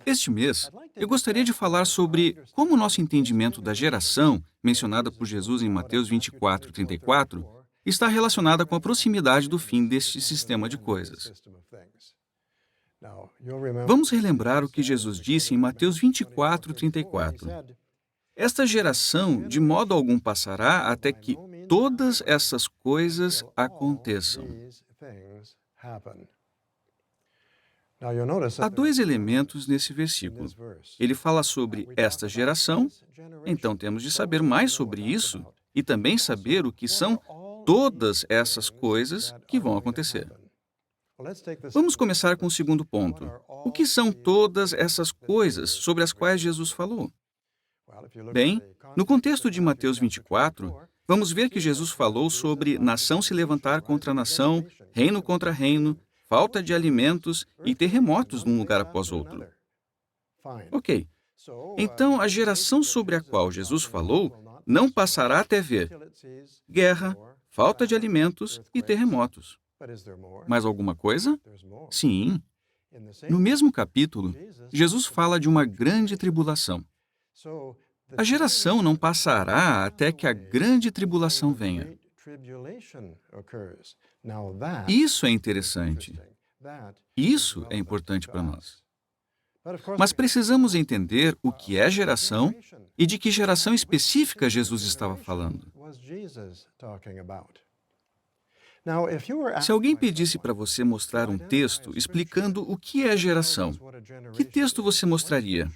Este mês, eu gostaria de falar sobre como o nosso entendimento da geração, mencionada por Jesus em Mateus 24:34, está relacionada com a proximidade do fim deste sistema de coisas. Vamos relembrar o que Jesus disse em Mateus 24:34. Esta geração de modo algum passará até que todas essas coisas aconteçam. Há dois elementos nesse versículo. Ele fala sobre esta geração, então temos de saber mais sobre isso e também saber o que são todas essas coisas que vão acontecer. Vamos começar com o segundo ponto. O que são todas essas coisas sobre as quais Jesus falou? Bem, no contexto de Mateus 24, vamos ver que Jesus falou sobre nação se levantar contra nação, reino contra reino, falta de alimentos e terremotos num lugar após outro. Ok, então a geração sobre a qual Jesus falou não passará até ver guerra, falta de alimentos e terremotos. Mais alguma coisa? Sim. No mesmo capítulo, Jesus fala de uma grande tribulação. A geração não passará até que a grande tribulação venha. Isso é interessante. Isso é importante para nós. Mas precisamos entender o que é geração e de que geração específica Jesus estava falando. Se alguém pedisse para você mostrar um texto explicando o que é geração, que texto você mostraria?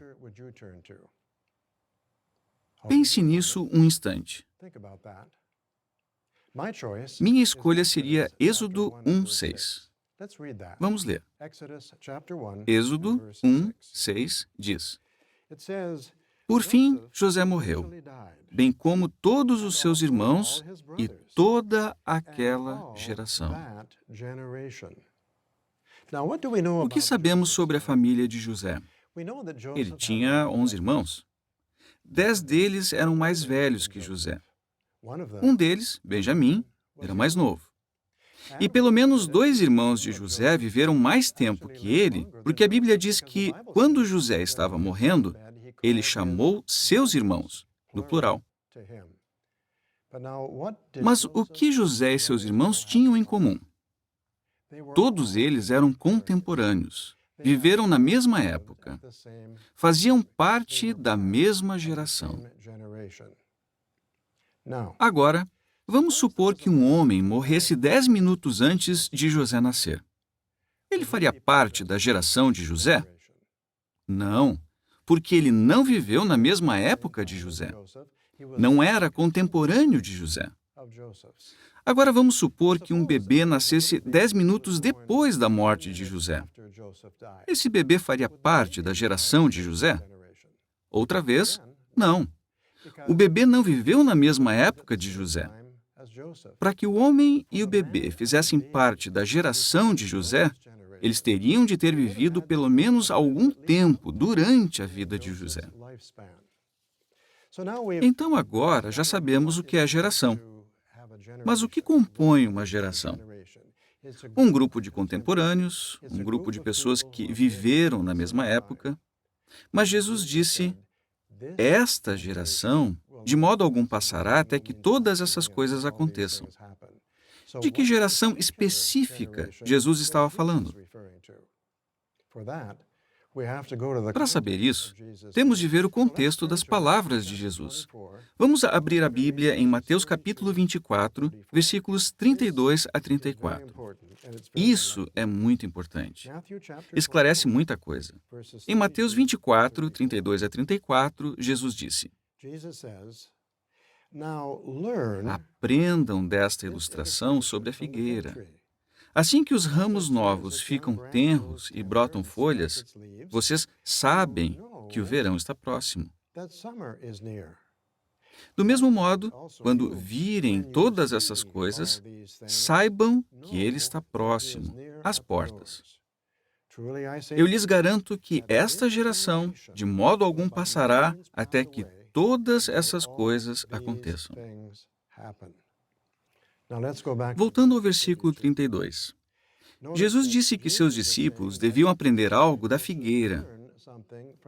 Pense nisso um instante. Minha escolha seria Êxodo 1:6. Vamos ler. Êxodo 1:6 diz: Por fim, José morreu, bem como todos os seus irmãos e toda aquela geração. O que sabemos sobre a família de José? Ele tinha 11 irmãos. 10 deles eram mais velhos que José. Um deles, Benjamim, era mais novo. E pelo menos 2 irmãos de José viveram mais tempo que ele, porque a Bíblia diz que, quando José estava morrendo, ele chamou seus irmãos, no plural. Mas o que José e seus irmãos tinham em comum? Todos eles eram contemporâneos, viveram na mesma época, faziam parte da mesma geração. Agora, vamos supor que um homem morresse 10 minutos antes de José nascer. Ele faria parte da geração de José? Não, porque ele não viveu na mesma época de José. Não era contemporâneo de José. Agora vamos supor que um bebê nascesse 10 minutos depois da morte de José. Esse bebê faria parte da geração de José? Outra vez, não. O bebê não viveu na mesma época de José. Para que o homem e o bebê fizessem parte da geração de José, eles teriam de ter vivido pelo menos algum tempo durante a vida de José. Então agora já sabemos o que é geração. Mas o que compõe uma geração? Um grupo de contemporâneos, um grupo de pessoas que viveram na mesma época. Mas Jesus disse: esta geração, de modo algum passará até que todas essas coisas aconteçam. De que geração específica Jesus estava falando? Para saber isso, temos de ver o contexto das palavras de Jesus. Vamos abrir a Bíblia em Mateus capítulo 24, versículos 32 a 34. Isso é muito importante. Esclarece muita coisa. Em Mateus 24, 32 a 34, Jesus disse: Aprendam desta ilustração sobre a figueira. Assim que os ramos novos ficam tenros e brotam folhas, vocês sabem que o verão está próximo. Do mesmo modo, quando virem todas essas coisas, saibam que ele está próximo, às portas. Eu lhes garanto que esta geração, de modo algum, passará até que todas essas coisas aconteçam. Voltando ao versículo 32. Jesus disse que seus discípulos deviam aprender algo da figueira.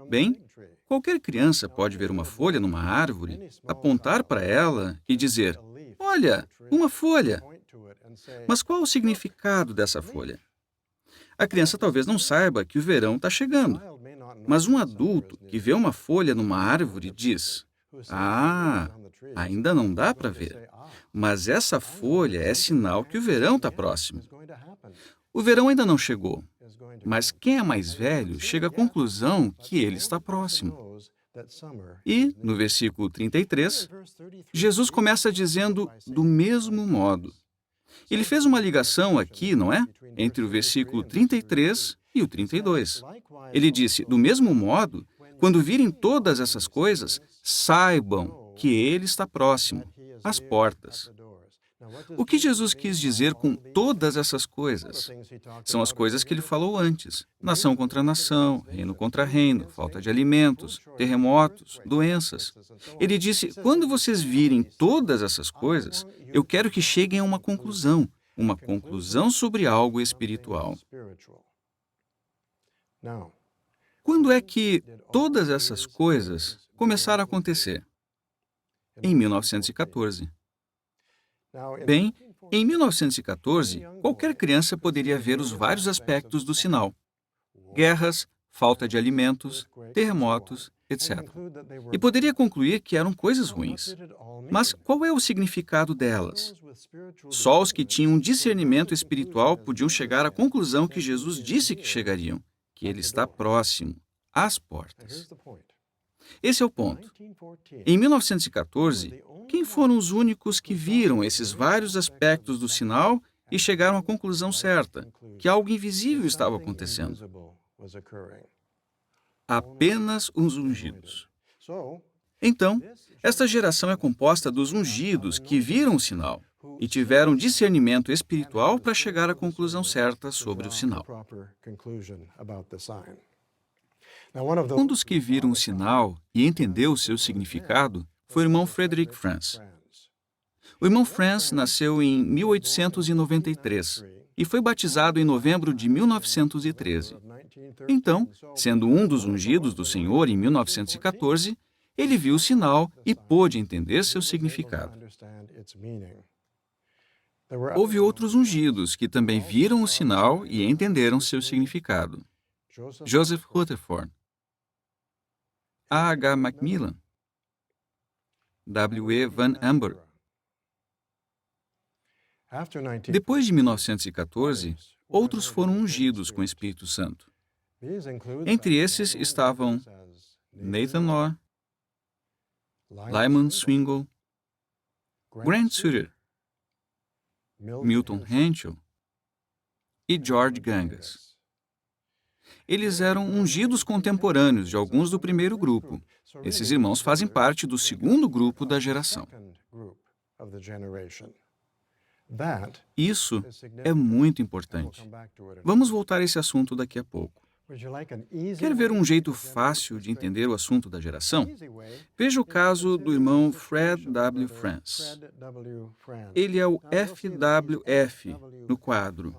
Bem, qualquer criança pode ver uma folha numa árvore, apontar para ela e dizer: "Olha, uma folha!" Mas qual o significado dessa folha? A criança talvez não saiba que o verão está chegando, mas um adulto que vê uma folha numa árvore diz: "Ah, ainda não dá para ver, mas essa folha é sinal que o verão está próximo." O verão ainda não chegou, mas quem é mais velho chega à conclusão que ele está próximo. E, no versículo 33, Jesus começa dizendo do mesmo modo. Ele fez uma ligação aqui, não é? Entre o versículo 33 e o 32. Ele disse: do mesmo modo, quando virem todas essas coisas, saibam que ele está próximo, às portas. O que Jesus quis dizer com todas essas coisas? São as coisas que ele falou antes: nação contra nação, reino contra reino, falta de alimentos, terremotos, doenças. Ele disse: quando vocês virem todas essas coisas, eu quero que cheguem a uma conclusão sobre algo espiritual. Quando é que todas essas coisas começaram a acontecer? Em 1914. Bem, em 1914, qualquer criança poderia ver os vários aspectos do sinal: guerras, falta de alimentos, terremotos, etc. E poderia concluir que eram coisas ruins. Mas qual é o significado delas? Só os que tinham discernimento espiritual podiam chegar à conclusão que Jesus disse que chegariam, que ele está próximo, às portas. Esse é o ponto. Em 1914, quem foram os únicos que viram esses vários aspectos do sinal e chegaram à conclusão certa, que algo invisível estava acontecendo? Apenas os ungidos. Então, esta geração é composta dos ungidos que viram o sinal e tiveram discernimento espiritual para chegar à conclusão certa sobre o sinal. Um dos que viram o sinal e entendeu o seu significado foi o irmão Frederick Franz. O irmão Franz nasceu em 1893 e foi batizado em novembro de 1913. Então, sendo um dos ungidos do Senhor em 1914, ele viu o sinal e pôde entender seu significado. Houve outros ungidos que também viram o sinal e entenderam seu significado. Joseph Rutherford, A. H. Macmillan, W. E. Van Amber. Depois de 1914, outros foram ungidos com o Espírito Santo. Entre esses estavam Nathan Law, Lyman Swingle, Grant Suter, Milton Henschel e George Gangas. Eles eram ungidos contemporâneos de alguns do primeiro grupo. Esses irmãos fazem parte do segundo grupo da geração. Isso é muito importante. Vamos voltar a esse assunto daqui a pouco. Quer ver um jeito fácil de entender o assunto da geração? Veja o caso do irmão Fred W. Franz. Ele é o FWF no quadro.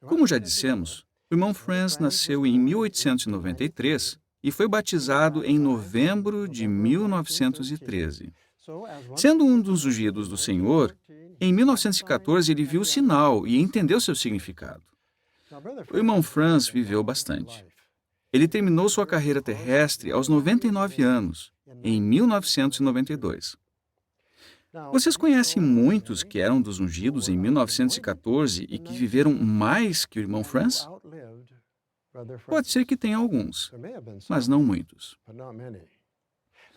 Como já dissemos, o irmão Franz nasceu em 1893 e foi batizado em novembro de 1913. Sendo um dos ungidos do Senhor, em 1914 ele viu o sinal e entendeu seu significado. O irmão Franz viveu bastante. Ele terminou sua carreira terrestre aos 99 anos, em 1992. Vocês conhecem muitos que eram dos ungidos em 1914 e que viveram mais que o irmão Franz? Pode ser que tenha alguns, mas não muitos.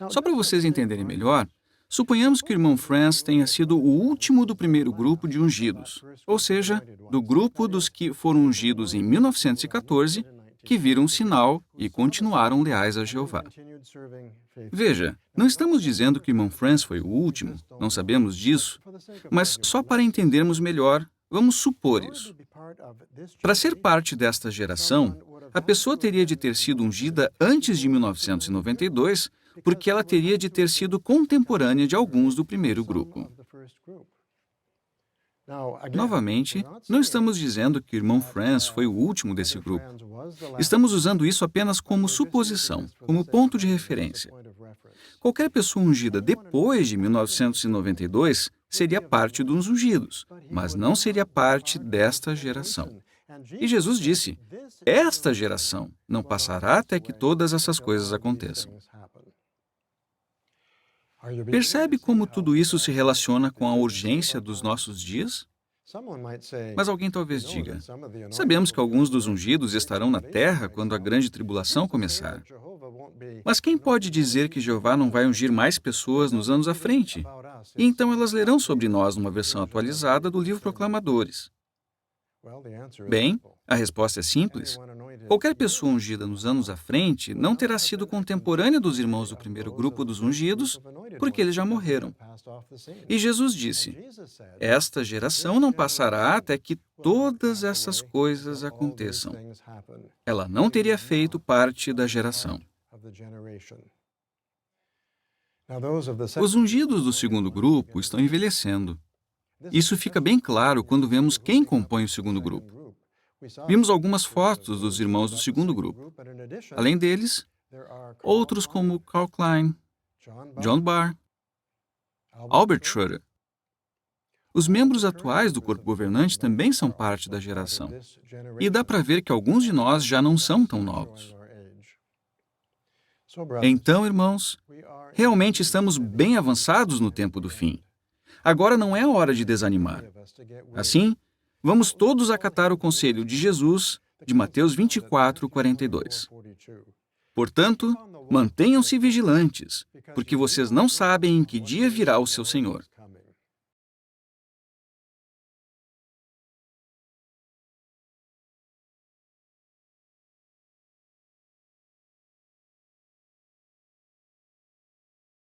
Só para vocês entenderem melhor, suponhamos que o irmão Franz tenha sido o último do primeiro grupo de ungidos, ou seja, do grupo dos que foram ungidos em 1914, que viram o sinal e continuaram leais a Jeová. Veja, não estamos dizendo que o irmão Franz foi o último, não sabemos disso, mas só para entendermos melhor, vamos supor isso. Para ser parte desta geração, a pessoa teria de ter sido ungida antes de 1992, porque ela teria de ter sido contemporânea de alguns do primeiro grupo. Novamente, não estamos dizendo que o irmão Franz foi o último desse grupo. Estamos usando isso apenas como suposição, como ponto de referência. Qualquer pessoa ungida depois de 1992 seria parte dos ungidos, mas não seria parte desta geração. E Jesus disse: esta geração não passará até que todas essas coisas aconteçam. Percebe como tudo isso se relaciona com a urgência dos nossos dias? Mas alguém talvez diga: sabemos que alguns dos ungidos estarão na terra quando a grande tribulação começar. Mas quem pode dizer que Jeová não vai ungir mais pessoas nos anos à frente? E então elas lerão sobre nós numa versão atualizada do livro Proclamadores. Bem, a resposta é simples. Qualquer pessoa ungida nos anos à frente não terá sido contemporânea dos irmãos do primeiro grupo dos ungidos, porque eles já morreram. E Jesus disse: esta geração não passará até que todas essas coisas aconteçam. Ela não teria feito parte da geração. Os ungidos do segundo grupo estão envelhecendo. Isso fica bem claro quando vemos quem compõe o segundo grupo. Vimos algumas fotos dos irmãos do segundo grupo. Além deles, outros como Carl Klein, John Barr, Albert Schroeder. Os membros atuais do corpo governante também são parte da geração. E dá para ver que alguns de nós já não são tão novos. Então, irmãos, realmente estamos bem avançados no tempo do fim. Agora não é a hora de desanimar. Assim, vamos todos acatar o conselho de Jesus, de Mateus 24:42. Portanto, mantenham-se vigilantes, porque vocês não sabem em que dia virá o seu Senhor.